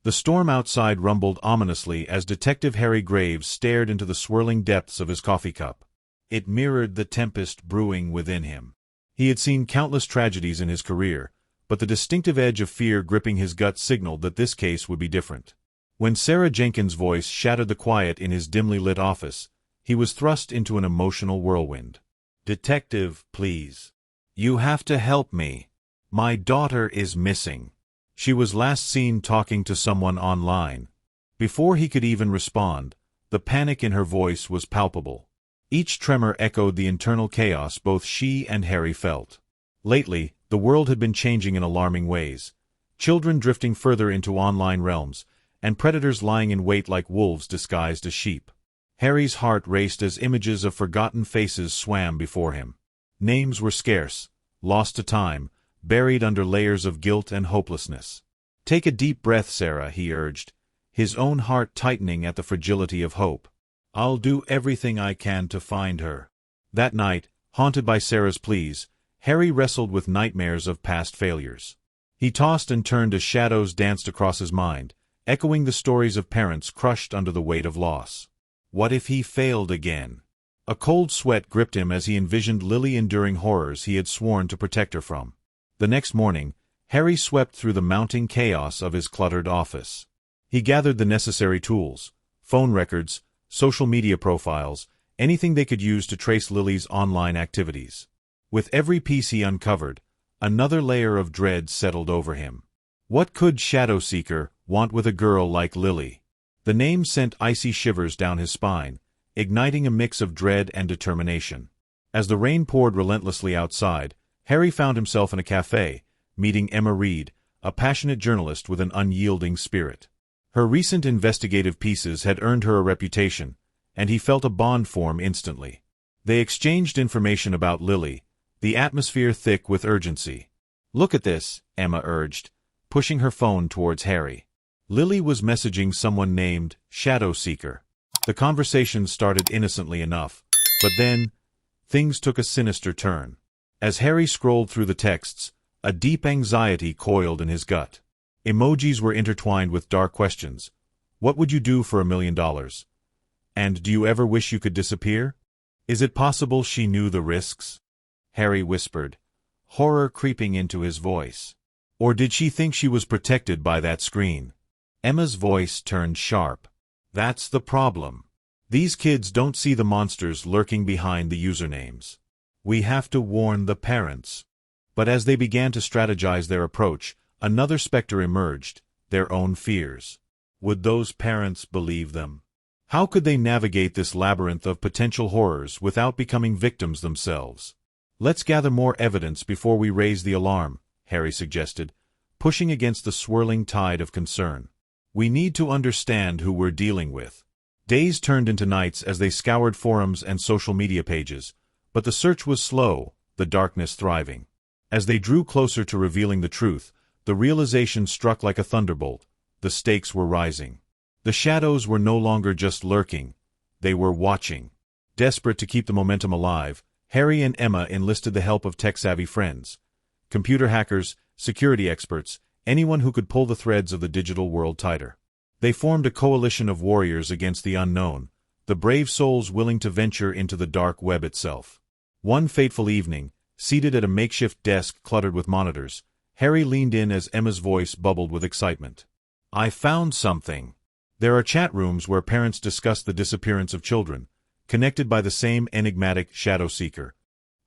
The storm outside rumbled ominously as Detective Harry Graves stared into the swirling depths of his coffee cup. It mirrored the tempest brewing within him. He had seen countless tragedies in his career, but the distinctive edge of fear gripping his gut signaled that this case would be different. When Sarah Jenkins' voice shattered the quiet in his dimly lit office, he was thrust into an emotional whirlwind. "Detective, please. You have to help me. My daughter is missing. She was last seen talking to someone online." Before he could even respond, the panic in her voice was palpable. Each tremor echoed the internal chaos both she and Harry felt. Lately, the world had been changing in alarming ways. Children drifting further into online realms, and predators lying in wait like wolves disguised as sheep. Harry's heart raced as images of forgotten faces swam before him. Names were scarce, lost to time, buried under layers of guilt and hopelessness. "Take a deep breath, Sarah," he urged, his own heart tightening at the fragility of hope. "I'll do everything I can to find her." That night, haunted by Sarah's pleas, Harry wrestled with nightmares of past failures. He tossed and turned as shadows danced across his mind, echoing the stories of parents crushed under the weight of loss. What if he failed again? A cold sweat gripped him as he envisioned Lily enduring horrors he had sworn to protect her from. The next morning, Harry swept through the mounting chaos of his cluttered office. He gathered the necessary tools: phone records, social media profiles, anything they could use to trace Lily's online activities. With every piece he uncovered, another layer of dread settled over him. What could ShadowSeeker want with a girl like Lily? The name sent icy shivers down his spine, igniting a mix of dread and determination. As the rain poured relentlessly outside, Harry found himself in a cafe, meeting Emma Reed, a passionate journalist with an unyielding spirit. Her recent investigative pieces had earned her a reputation, and he felt a bond form instantly. They exchanged information about Lily, the atmosphere thick with urgency. "Look at this," Emma urged, pushing her phone towards Harry. Lily was messaging someone named ShadowSeeker. The conversation started innocently enough, but then, things took a sinister turn. As Harry scrolled through the texts, a deep anxiety coiled in his gut. Emojis were intertwined with dark questions. What would you do for $1 million? And do you ever wish you could disappear? Is it possible she knew the risks? Harry whispered, horror creeping into his voice. Or did she think she was protected by that screen? Emma's voice turned sharp. That's the problem. These kids don't see the monsters lurking behind the usernames. We have to warn the parents. But as they began to strategize their approach, another specter emerged, their own fears. Would those parents believe them? How could they navigate this labyrinth of potential horrors without becoming victims themselves? Let's gather more evidence before we raise the alarm, Harry suggested, pushing against the swirling tide of concern. We need to understand who we're dealing with. Days turned into nights as they scoured forums and social media pages, but the search was slow, the darkness thriving. As they drew closer to revealing the truth, the realization struck like a thunderbolt. The stakes were rising. The shadows were no longer just lurking. They were watching. Desperate to keep the momentum alive, Harry and Emma enlisted the help of tech-savvy friends. Computer hackers, security experts, anyone who could pull the threads of the digital world tighter. They formed a coalition of warriors against the unknown, the brave souls willing to venture into the dark web itself. One fateful evening, seated at a makeshift desk cluttered with monitors, Harry leaned in as Emma's voice bubbled with excitement. I found something. There are chat rooms where parents discuss the disappearance of children, connected by the same enigmatic ShadowSeeker.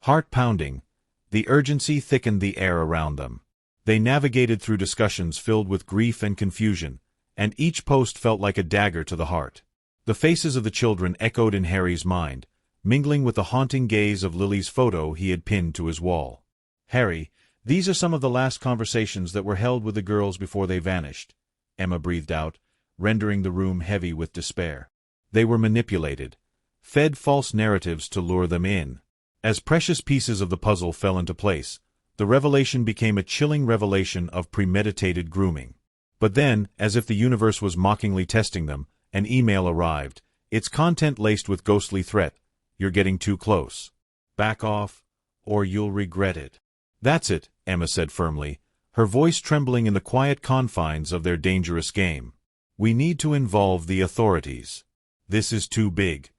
Heart-pounding, the urgency thickened the air around them. They navigated through discussions filled with grief and confusion, and each post felt like a dagger to the heart. The faces of the children echoed in Harry's mind, mingling with the haunting gaze of Lily's photo he had pinned to his wall. Harry, these are some of the last conversations that were held with the girls before they vanished, Emma breathed out, rendering the room heavy with despair. They were manipulated, fed false narratives to lure them in. As precious pieces of the puzzle fell into place, the revelation became a chilling revelation of premeditated grooming. But then, as if the universe was mockingly testing them, an email arrived, its content laced with ghostly threat. You're getting too close. Back off, or you'll regret it. That's it, Emma said firmly, her voice trembling in the quiet confines of their dangerous game. "We need to involve the authorities. This is too big.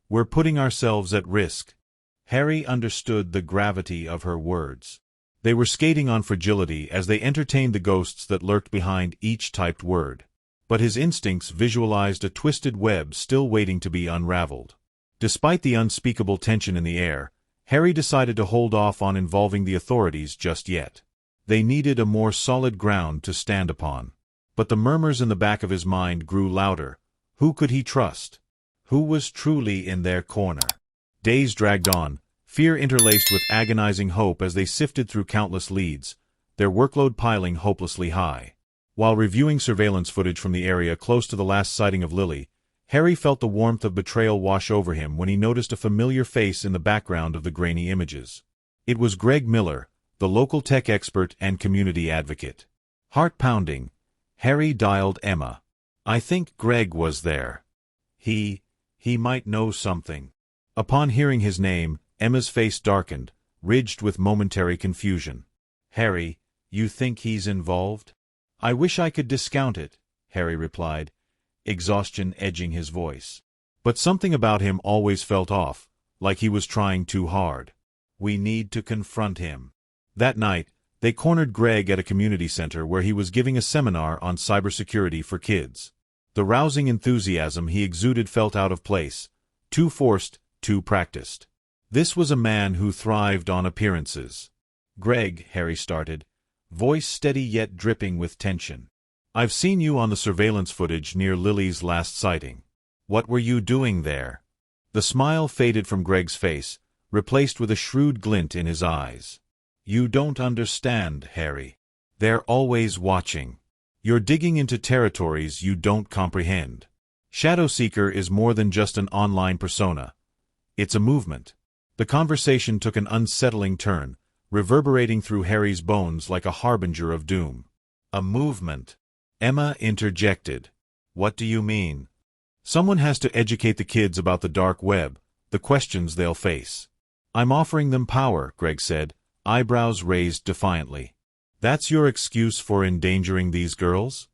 We're putting ourselves at risk." Harry understood the gravity of her words. They were skating on fragility as they entertained the ghosts that lurked behind each typed word. But his instincts visualized a twisted web still waiting to be unraveled. Despite the unspeakable tension in the air, Harry decided to hold off on involving the authorities just yet. They needed a more solid ground to stand upon. But the murmurs in the back of his mind grew louder. Who could he trust? Who was truly in their corner? Days dragged on, fear interlaced with agonizing hope as they sifted through countless leads, their workload piling hopelessly high. While reviewing surveillance footage from the area close to the last sighting of Lily, Harry felt the warmth of betrayal wash over him when he noticed a familiar face in the background of the grainy images. It was Greg Miller, the local tech expert and community advocate. Heart-pounding, Harry dialed Emma. "I think Greg was there. He might know something." Upon hearing his name, Emma's face darkened, ridged with momentary confusion. "Harry, you think he's involved?" "I wish I could discount it," Harry replied, exhaustion edging his voice. But something about him always felt off, like he was trying too hard. "We need to confront him." That night, they cornered Greg at a community center where he was giving a seminar on cybersecurity for kids. The rousing enthusiasm he exuded felt out of place, too forced, too practiced. This was a man who thrived on appearances. "Greg," Harry started, voice steady yet dripping with tension. "I've seen you on the surveillance footage near Lily's last sighting. What were you doing there?" The smile faded from Greg's face, replaced with a shrewd glint in his eyes. "You don't understand, Harry. They're always watching. You're digging into territories you don't comprehend. ShadowSeeker is more than just an online persona. It's a movement." The conversation took an unsettling turn, reverberating through Harry's bones like a harbinger of doom. "A movement?" Emma interjected. "What do you mean?" "Someone has to educate the kids about the dark web, the questions they'll face." "I'm offering them power," Greg said, eyebrows raised defiantly. "That's your excuse for endangering these girls?"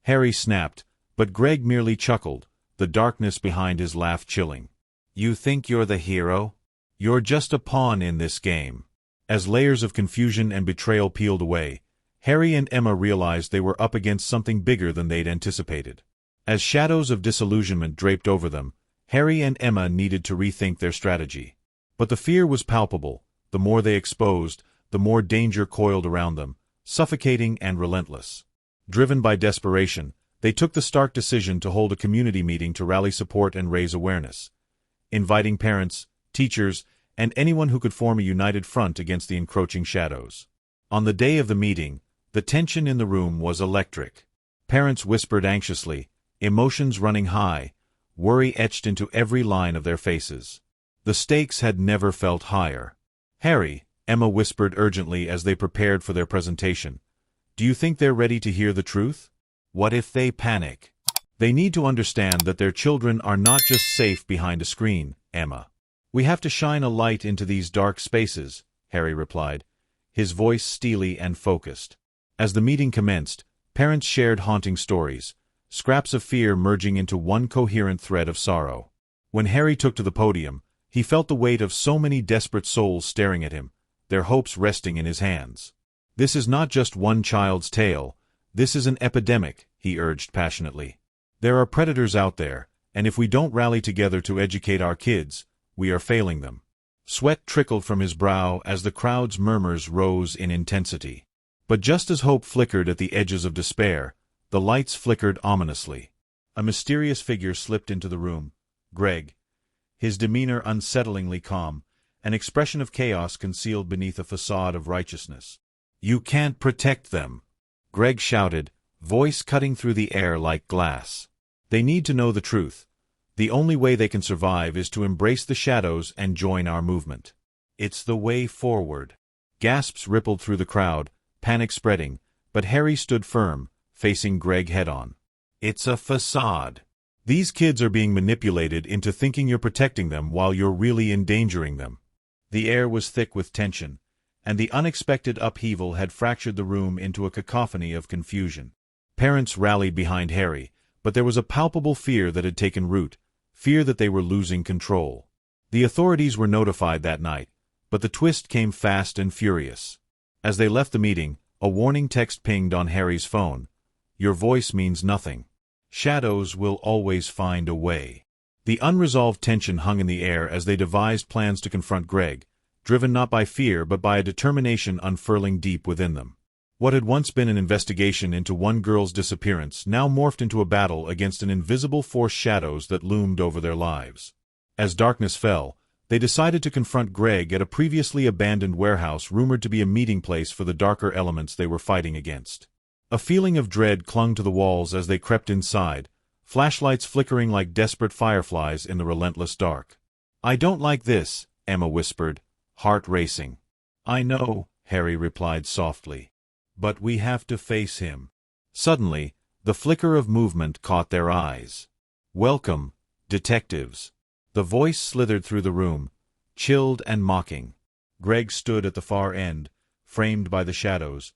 Harry snapped, but Greg merely chuckled, the darkness behind his laugh chilling. "You think you're the hero? You're just a pawn in this game." As layers of confusion and betrayal peeled away, Harry and Emma realized they were up against something bigger than they'd anticipated. As shadows of disillusionment draped over them, Harry and Emma needed to rethink their strategy. But the fear was palpable. The more they exposed, the more danger coiled around them, suffocating and relentless. Driven by desperation, they took the stark decision to hold a community meeting to rally support and raise awareness, inviting parents, teachers, and anyone who could form a united front against the encroaching shadows. On the day of the meeting, the tension in the room was electric. Parents whispered anxiously, emotions running high, worry etched into every line of their faces. The stakes had never felt higher. "Harry," Emma whispered urgently as they prepared for their presentation, "do you think they're ready to hear the truth? What if they panic?" "They need to understand that their children are not just safe behind a screen, Emma. We have to shine a light into these dark spaces," Harry replied, his voice steely and focused. As the meeting commenced, parents shared haunting stories, scraps of fear merging into one coherent thread of sorrow. When Harry took to the podium, he felt the weight of so many desperate souls staring at him, their hopes resting in his hands. "This is not just one child's tale. This is an epidemic," he urged passionately. "There are predators out there, and if we don't rally together to educate our kids, we are failing them." Sweat trickled from his brow as the crowd's murmurs rose in intensity. But just as hope flickered at the edges of despair, the lights flickered ominously. A mysterious figure slipped into the room, Greg, his demeanor unsettlingly calm, an expression of chaos concealed beneath a facade of righteousness. "You can't protect them," Greg shouted, voice cutting through the air like glass. "They need to know the truth. The only way they can survive is to embrace the shadows and join our movement. It's the way forward." Gasps rippled through the crowd, panic spreading, but Harry stood firm, facing Greg head-on. "It's a facade. These kids are being manipulated into thinking you're protecting them while you're really endangering them." The air was thick with tension, and the unexpected upheaval had fractured the room into a cacophony of confusion. Parents rallied behind Harry, but there was a palpable fear that had taken root, fear that they were losing control. The authorities were notified that night, but the twist came fast and furious. As they left the meeting, a warning text pinged on Harry's phone. "Your voice means nothing. Shadows will always find a way." The unresolved tension hung in the air as they devised plans to confront Greg, driven not by fear but by a determination unfurling deep within them. What had once been an investigation into one girl's disappearance now morphed into a battle against an invisible force, shadows that loomed over their lives. As darkness fell, they decided to confront Greg at a previously abandoned warehouse rumored to be a meeting place for the darker elements they were fighting against. A feeling of dread clung to the walls as they crept inside, flashlights flickering like desperate fireflies in the relentless dark. "I don't like this," Emma whispered, heart racing. "I know," Harry replied softly. "But we have to face him." Suddenly, the flicker of movement caught their eyes. "Welcome, detectives." The voice slithered through the room, chilled and mocking. Greg stood at the far end, framed by the shadows,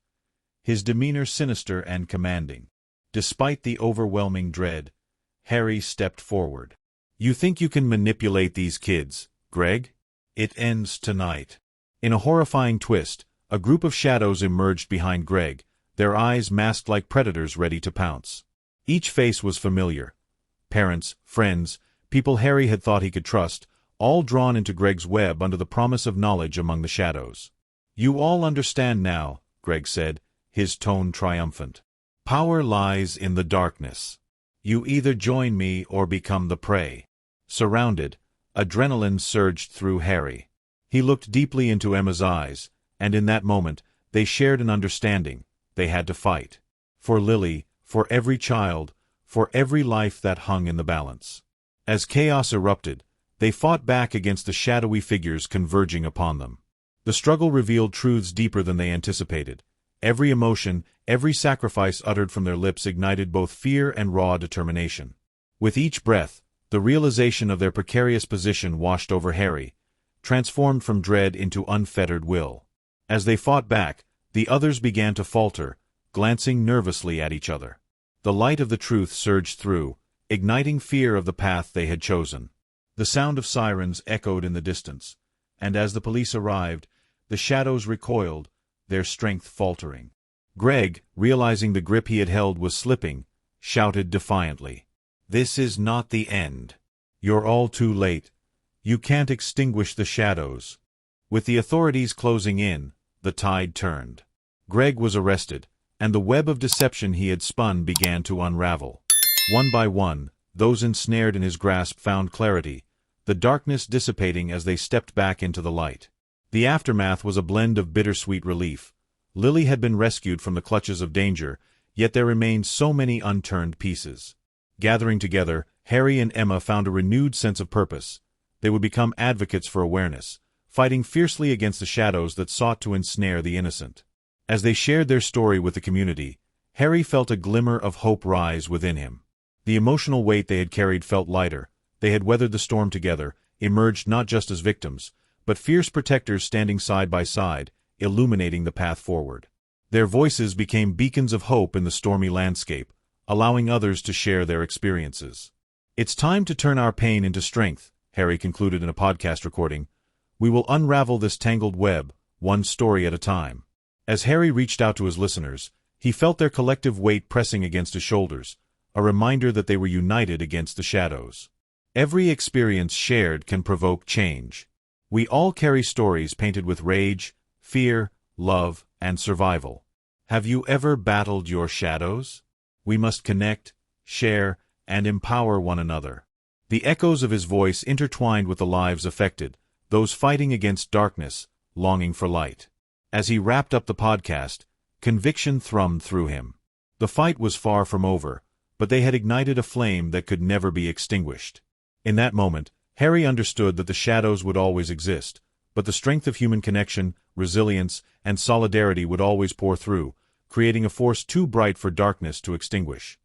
his demeanor sinister and commanding. Despite the overwhelming dread, Harry stepped forward. "You think you can manipulate these kids, Greg? It ends tonight." In a horrifying twist, a group of shadows emerged behind Greg, their eyes masked like predators ready to pounce. Each face was familiar. Parents, friends, people Harry had thought he could trust, all drawn into Greg's web under the promise of knowledge among the shadows. "You all understand now," Greg said, his tone triumphant. "Power lies in the darkness. You either join me or become the prey." Surrounded, adrenaline surged through Harry. He looked deeply into Emma's eyes, and in that moment, they shared an understanding. They had to fight. For Lily, for every child, for every life that hung in the balance. As chaos erupted, they fought back against the shadowy figures converging upon them. The struggle revealed truths deeper than they anticipated. Every emotion, every sacrifice uttered from their lips ignited both fear and raw determination. With each breath, the realization of their precarious position washed over Harry, transformed from dread into unfettered will. As they fought back, the others began to falter, glancing nervously at each other. The light of the truth surged through, igniting fear of the path they had chosen. The sound of sirens echoed in the distance, and as the police arrived, the shadows recoiled, their strength faltering. Greg, realizing the grip he had held was slipping, shouted defiantly, "This is not the end. You're all too late. You can't extinguish the shadows." With the authorities closing in, the tide turned. Greg was arrested, and the web of deception he had spun began to unravel. One by one, those ensnared in his grasp found clarity, the darkness dissipating as they stepped back into the light. The aftermath was a blend of bittersweet relief. Lily had been rescued from the clutches of danger, yet there remained so many unturned pieces. Gathering together, Harry and Emma found a renewed sense of purpose. They would become advocates for awareness, fighting fiercely against the shadows that sought to ensnare the innocent. As they shared their story with the community, Harry felt a glimmer of hope rise within him. The emotional weight they had carried felt lighter. They had weathered the storm together, emerged not just as victims, but fierce protectors standing side by side, illuminating the path forward. Their voices became beacons of hope in the stormy landscape, allowing others to share their experiences. "It's time to turn our pain into strength," Harry concluded in a podcast recording. "We will unravel this tangled web, one story at a time." As Harry reached out to his listeners, he felt their collective weight pressing against his shoulders, a reminder that they were united against the shadows. Every experience shared can provoke change. We all carry stories painted with rage, fear, love, and survival. Have you ever battled your shadows? We must connect, share, and empower one another. The echoes of his voice intertwined with the lives affected, those fighting against darkness, longing for light. As he wrapped up the podcast, conviction thrummed through him. The fight was far from over, but they had ignited a flame that could never be extinguished. In that moment, Harry understood that the shadows would always exist, but the strength of human connection, resilience, and solidarity would always pour through, creating a force too bright for darkness to extinguish.